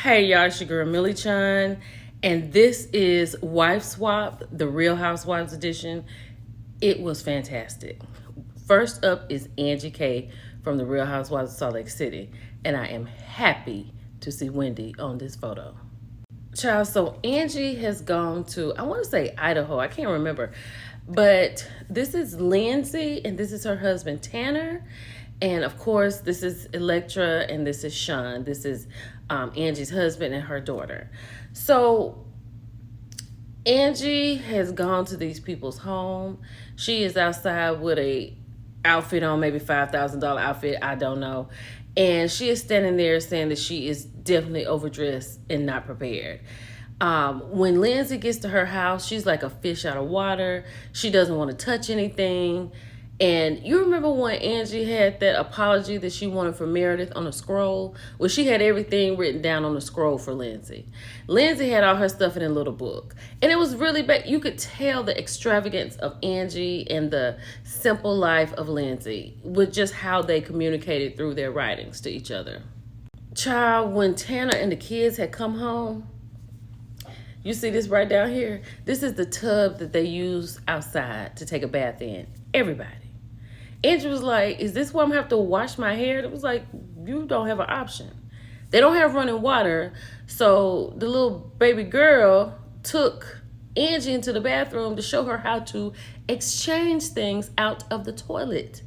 Hey y'all, it's your girl Millie Chan, and this is Wife Swap, the Real Housewives edition. It was fantastic. First up is Angie K from the Real Housewives of Salt Lake City, and I am happy to see Wendy on this photo. Child, so Angie has gone to, I want to say Idaho, I can't remember, but this is Lindsay, and this is her husband Tanner. And of course, this is Electra and this is Sean. This is Angie's husband and her daughter. So Angie has gone to these people's home. She is outside with a outfit on, maybe $5,000 outfit, I don't know. And she is standing there saying that she is definitely overdressed and not prepared. When Lindsay gets to her house, she's like a fish out of water. She doesn't want to touch anything. And you remember when Angie had that apology that she wanted for Meredith on a scroll? Well, she had everything written down on the scroll for Lindsay. Lindsay had all her stuff in a little book. And it was really bad. You could tell the extravagance of Angie and the simple life of Lindsay with just how they communicated through their writings to each other. Child, when Tanner and the kids had come home, you see this right down here? This is the tub that they use outside to take a bath in. Everybody. Angie was like, is this where I'm going to have to wash my hair? It was like, you don't have an option. They don't have running water. So the little baby girl took Angie into the bathroom to show her how to exchange things out of the toilet.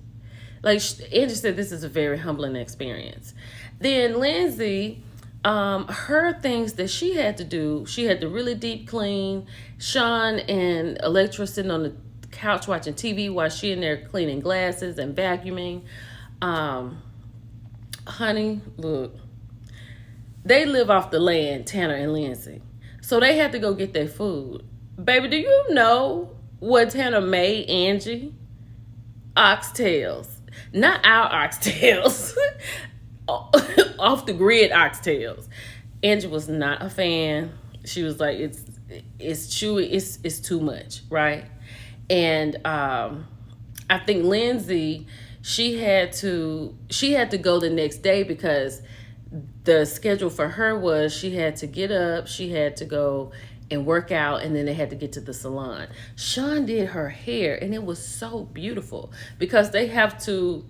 Like Angie said, this is a very humbling experience. Then Lindsay, her things that she had to do, she had to really deep clean. Sean and Electra sitting on the couch watching TV while she in there cleaning glasses and vacuuming. Honey, look, they live off the land, Tanner and Lindsay. So they had to go get their food. Baby, do you know what Tanner made Angie? Oxtails. Not our oxtails. Off the grid oxtails. Angie was not a fan. She was like, it's chewy, it's too much, right? And I think Lindsay, she had to go the next day because the schedule for her was she had to get up, she had to go and work out, and then they had to get to the salon. Sean did her hair, and it was so beautiful because they have to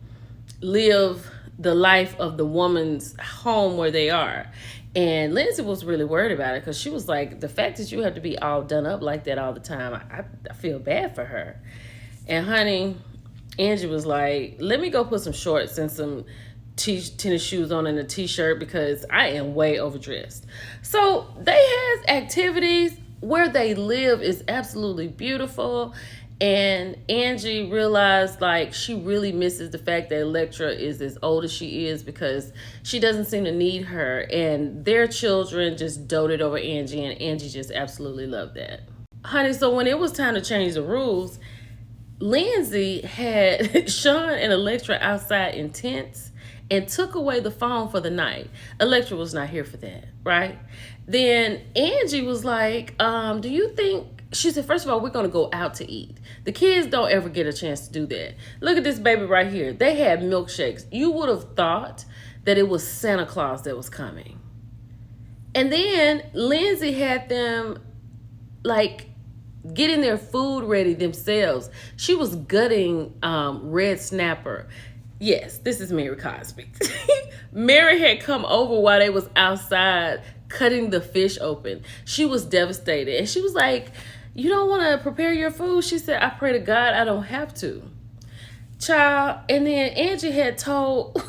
live the life of the woman's home where they are. And Lindsay was really worried about it because she was like, the fact that you have to be all done up like that all the time, I feel bad for her. And honey, Angie was like, let me go put some shorts and some tennis shoes on and a t-shirt because I am way overdressed. So they has activities. Where they live is absolutely beautiful. And Angie realized like she really misses the fact that Electra is as old as she is because she doesn't seem to need her. And their children just doted over Angie, and Angie just absolutely loved that. Honey, so when it was time to change the rules, Lindsay had Sean and Electra outside in tents and took away the phone for the night. Electra was not here for that, right? Then Angie was like, do you think, she said, first of all, we're going to go out to eat. The kids don't ever get a chance to do that. Look at this baby right here. They had milkshakes. You would have thought that it was Santa Claus that was coming. And then Lindsay had them like getting their food ready themselves. She was gutting red snapper. Yes, this is Mary Cosby. Mary had come over while they was outside cutting the fish open. She was devastated. And she was like, you don't want to prepare your food? She said, I pray to God I don't have to. Child, and then Angie had told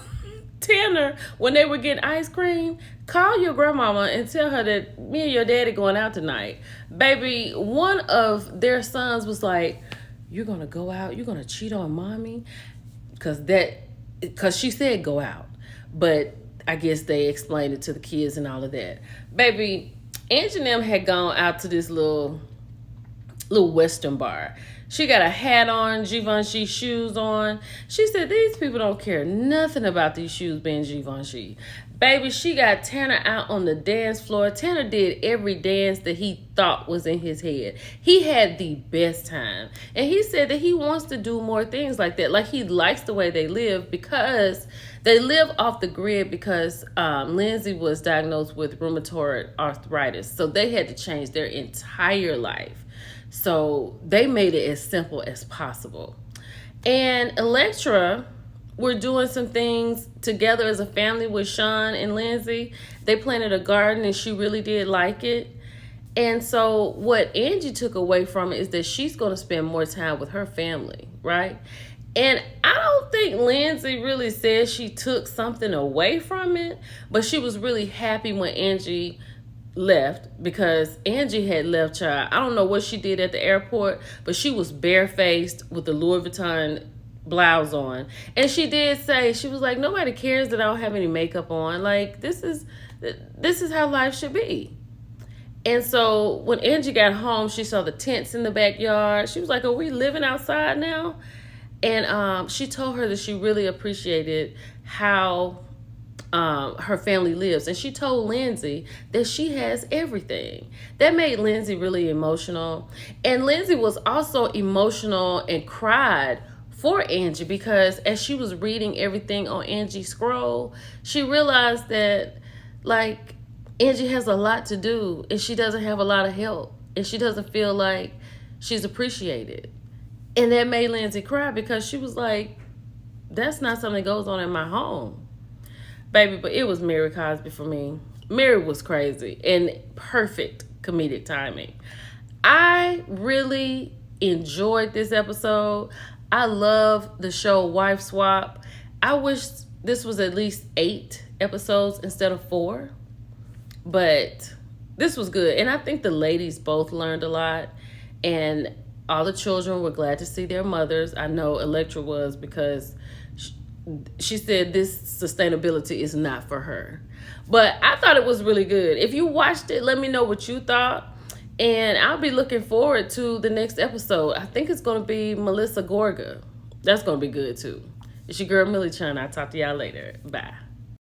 Tanner when they were getting ice cream, call your grandmama and tell her that me and your daddy going out tonight. Baby, one of their sons was like, you're going to go out? You're going to cheat on mommy? Because she said go out. But I guess they explained it to the kids and all of that. Baby, Angie and them had gone out to this little Western bar. She got a hat on, Givenchy shoes on. She said, these people don't care nothing about these shoes being Givenchy. Baby, she got Tanner out on the dance floor. Tanner did every dance that he thought was in his head. He had the best time. And he said that he wants to do more things like that. Like, he likes the way they live because they live off the grid because Lindsay was diagnosed with rheumatoid arthritis. So they had to change their entire life. So they made it as simple as possible. And Electra, we're doing some things together as a family with Sean and Lindsay. They planted a garden and she really did like it. And so what Angie took away from it is that she's going to spend more time with her family, right? And I don't think Lindsay really said she took something away from it, but she was really happy when Angie left because Angie had left, child. I don't know what she did at the airport, but she was barefaced with the Louis Vuitton blouse on. And she did say, she was like, nobody cares that I don't have any makeup on. Like, this is how life should be. And so when Angie got home, she saw the tents in the backyard. She was like, are we living outside now? And she told her that she really appreciated how her family lives. And she told Lindsay that she has everything. That made Lindsay really emotional. And Lindsay was also emotional and cried for Angie because as she was reading everything on Angie's scroll, she realized that, like, Angie has a lot to do and she doesn't have a lot of help and she doesn't feel like she's appreciated. And that made Lindsay cry because she was like, that's not something that goes on in my home. Baby, but it was Mary Cosby for me. Mary was crazy and perfect comedic timing. I really enjoyed this episode. I love the show Wife Swap. I wish this was at least 8 episodes instead of 4. But this was good. And I think the ladies both learned a lot. And all the children were glad to see their mothers. I know Electra was because she said this sustainability is not for her. But I thought it was really good. If you watched it, let me know what you thought. And I'll be looking forward to the next episode. I think it's going to be Melissa Gorga. That's going to be good too. It's your girl Millie Chun. I'll talk to y'all later. Bye.